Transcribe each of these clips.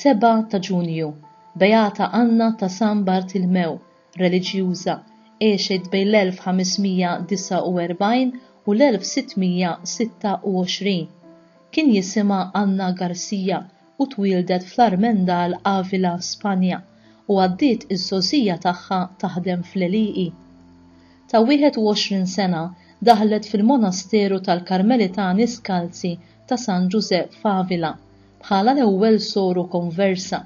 7 ta' Ġunju, Beata Anna ta' San Bartilmew, reliġjuża, għexet bejn l-1549 u l-1626. Kien jisimha Anna Garcia u twildet fl-Armendal Ávila, Spanja, u għaddiet iż-żożija tagħha taħdem fl-Eliqi. Ta' 21 sena daħlet fil-monasteru tal-Karmelitani Skalzi ta' San Giuseppe f'Avila bħala l-ewwel soru konversa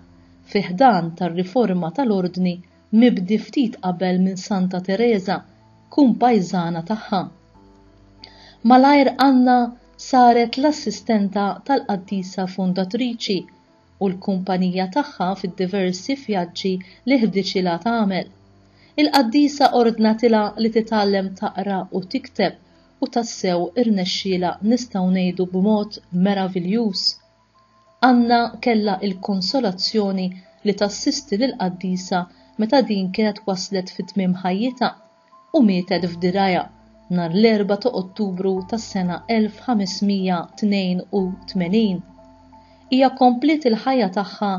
fi ħdan tar-riforma tal-ordni mibdi ftit qabel minn Santa Teresa, kumpajżana tagħha. Malajr Anna saret l-assistenta tal-Qaddisa Fundatriċi u l-kumpanija tagħha fid-diversi vjaġġi li ħdiċilha tagħmel. Il-Qaddisa ordnatilha li titgħallem taqra u tikteb u tassew irnexxielha nistgħu ngħidu b'mod meraviljuż. Anna kellha il-konsolazzjoni li tassisti lill-Qaddisa meta din kienet waslet fit-tmiem ħajjitha u mietet f'Diraja nhar l-4 ta' Ottubru tas-sena 1582. Hija komplet il-ħajja tagħha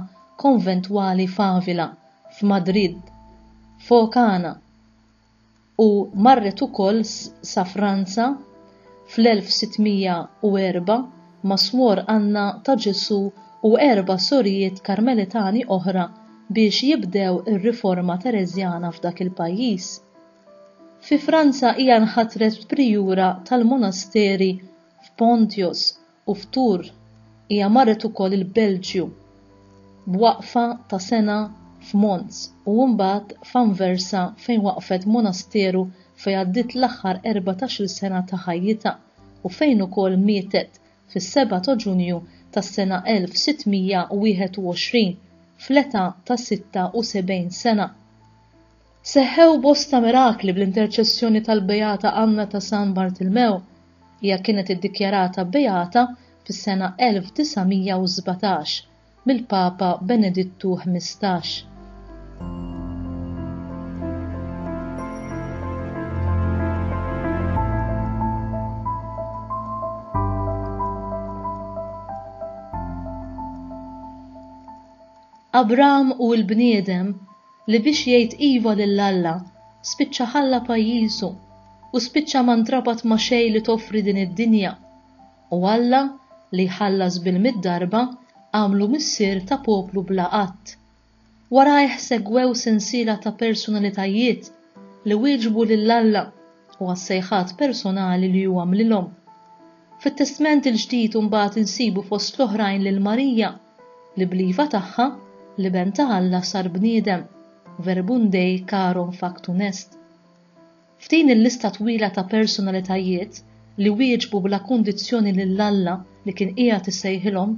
konventwali f'Avila, f'Madrid, f'Okana u marret ukoll sa Franza fl-1604 ma' Swor Anna ta' Ġesu u 4 sorijiet Karmelitani oħra biex jibdew ir-riforma Terezjana f'dak il-pajjiż. Fi Franza hija nħatret prijura tal-monasteri f'Pontios u f'Tours. Hija marret ukoll il-Belġju b'waqfa ta' sena f'Mons u mbagħad f'Anversa fejn waqfet monasteru fejn għaddiet l-aħħar 14 sena ta' ħajjitha u fejn ukoll mietet fis-7 ta' Ġunju tas-sena 1621 fl-età ta' 76 sena. Seħħew bosta mirakli bl-interċessjoni tal-Beata Anna ta' San Bartilmew. Hija kienet iddikjarata beata fis-sena 1917 mill-Papa Benedittu XV. Abram u l-bniedem li biex jgħid iva lill-Alla spiċċa ħalla pajjiżu u spiċċa ma ntrabat ma' xejn li toffri din id-dinja. U Alla li jħallas bil-mid-darba għamlu missier ta' poplu bla qatt. Warajh segwew sensiela ta' personalitajiet li wieġbu lill-Alla u għas-sejħat personali li huwa għamlilhom. Fit-Testament il-ġdid imbagħad insibu fost l-oħrajn lil Marija li bliva tagħha li ben ta' Alla sar bniedem, verbum Dei carum factum est. F'din il-lista twila ta' personalitajiet li wieġbu bla kundizzjoni lill-Alla li kien qiegħed isejħilhom,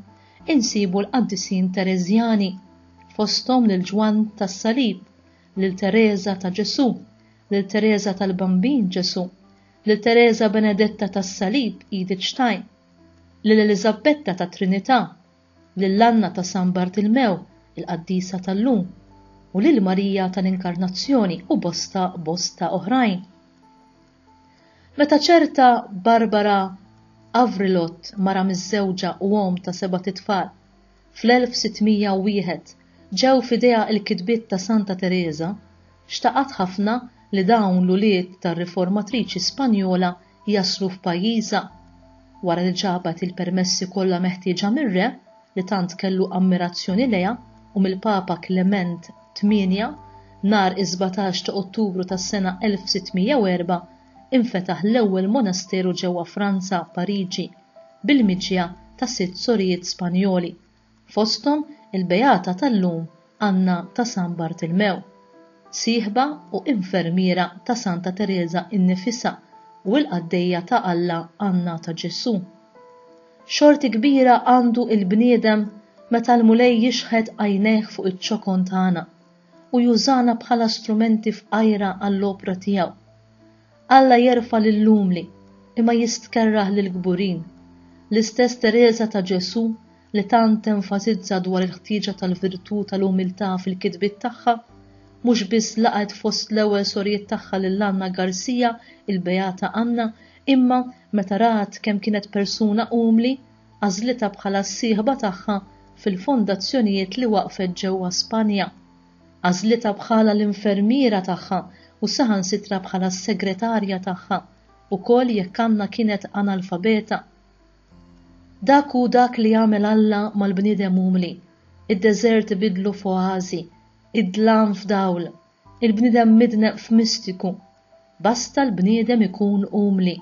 insibu l-Qaddisin Terezjani, fosthom lil Ġwan tas-Salib, lil Teresa ta' Ġesu, lil Teresa tal-Bambin Ġesu, lil Teresa Benedetta tas-Salib Edith Stein, lil Eliżabetta ta' Trinità, lil Anna ta' San Bartilmew, il-Qaddisa tal-lum, u lil Marija tal-Inkarnazzjoni u bosta oħrajn. Meta ċerta Barbara Avrilot mara miż-żewġa u om ta' 7 tfal fl-1601 ġew f'idejha l-kitbiet ta' Santa Teresa, xtaqat ħafna li dawn l-ulied tar-riformatriċi Spanjola jaslu f'pajjiżha. Wara li ġabet il-permessi kollha meħtieġa mir-re li tant kellu ammirazzjoni lejha u mill-Papa Clement VIII nhar 17 ta' Ottubru tas-sena 1604 infetaħ l-ewwel monasteru ġewwa Franza, Pariġi, bil-miġja ta' 6 sorijiet Spanjoli, fosthom il-Beata tal-lum Anna ta' San Bartilmew, sieħba u infermiera ta' Santa Teresa innifisha u l-qaddejja ta' Alla Anna ta' Ġesu. Xorti kbira għandu il-bniedem meta l-mulej jixħed għajnejh fuq iċ-ċokon tagħna u jużana bħala strumenti f'qajra għall-opra tiegħu. Alla jerfa lill-lumli imma jistkerraħ lill-gburin. L-istess Teresa ta' Ġesu li tant enfasizza dwar il-ħtieġa tal-virtù tal-umiltà fil-kitbiet tagħha mhux biss laqgħet fost l-ewwel sorijiet tagħha lil Anna Garcia, il-Beata Anna, imma meta rat kemm kienet persuna umli għażlitha bħala s-sieħba tagħha fil-fondazzjonijiet li waqfet ġewwa Spanja. Għażlitha bħala l-infermiera tagħha u saħansitra bħala s-segretarja tagħha ukoll jekk Anna kienet analfabeta. Dak hu dak li jagħmel Alla mal-bniedem umli. Id-deżert ibidlu f'oażi, id-dlam f'dawl, il-bniedem midneq f'mistiku. Basta l-bniedem ikun umli.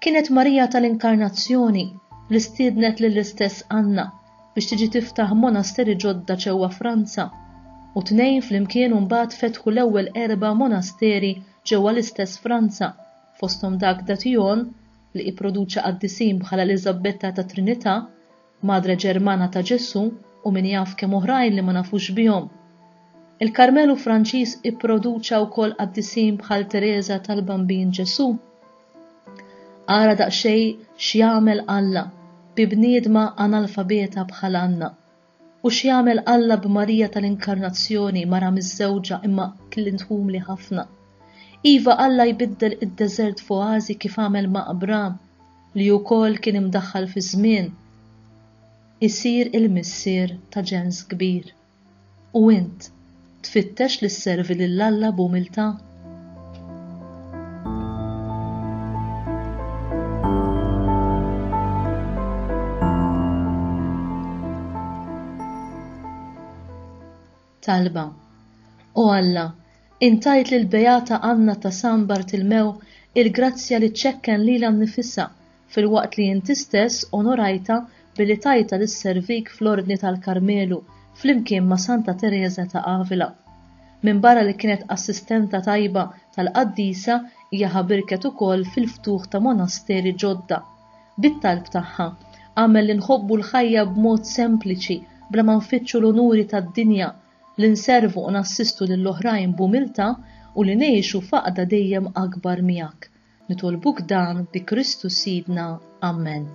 Kienet Marija tal-Inkarnazzjoni li stiednet lill-istess Anna biex tiġi tiftaħ monasteri ġodda ġewwa Franza u tnejn flimkien mbagħad fetħu l-ewwel 4 monasteri ġewwa l-istess Franza fosthom dak da Tion li ipproduċa qaddisin bħala Eliżabetta ta' Trinità, Madre Ġermana ta' Ġesu u min jaf kemm oħrajn li ma nafux bihom. Il-Karmelu Franċiż ipproduċa wkoll qaddisin bħal Teresa tal-Bambin Ġesu. Ara daqsxejn x'jagħmel Alla bi bniedma analfabeta bħal Anna u x'jagħmel Alla b'Marija tal-Inkarnazzjoni mara miż-żewġa imma klintħum li ħafna. Iva Alla jbiddel id-deżert f'oażi kif għamel ma' Abram li wkoll kien imdaħħal fi żmien isir il-missier ta' ġens kbir. U int tfittex li sservi lil Alla b'umiltà? Talba. O Alla, intajt lil Beata Anna ta' San Bartilmew il-grazzja li tċekken lilha nnifisha fil-waqt li inti stess onorajta billi tajta lis-servik fl-Ordni tal-Karmelu flimkien ma' Santa Teresa ta' Avila. Min barra li kienet assistenta tajba tal-qaddisa hija ħabirket ukoll fil-ftuħ ta' monasteri ġodda. Bit-talb tagħha għamel li nħobbu l-ħajja b'mod sempliċi bla ma nfittxu l-unuri tad-dinja li nservu u nassistu lill-oħrajn b'umiltà u li ngħixu faqda dejjem akbar miegħek. Nitolbuk dan bi Kristu Sidna. Amen.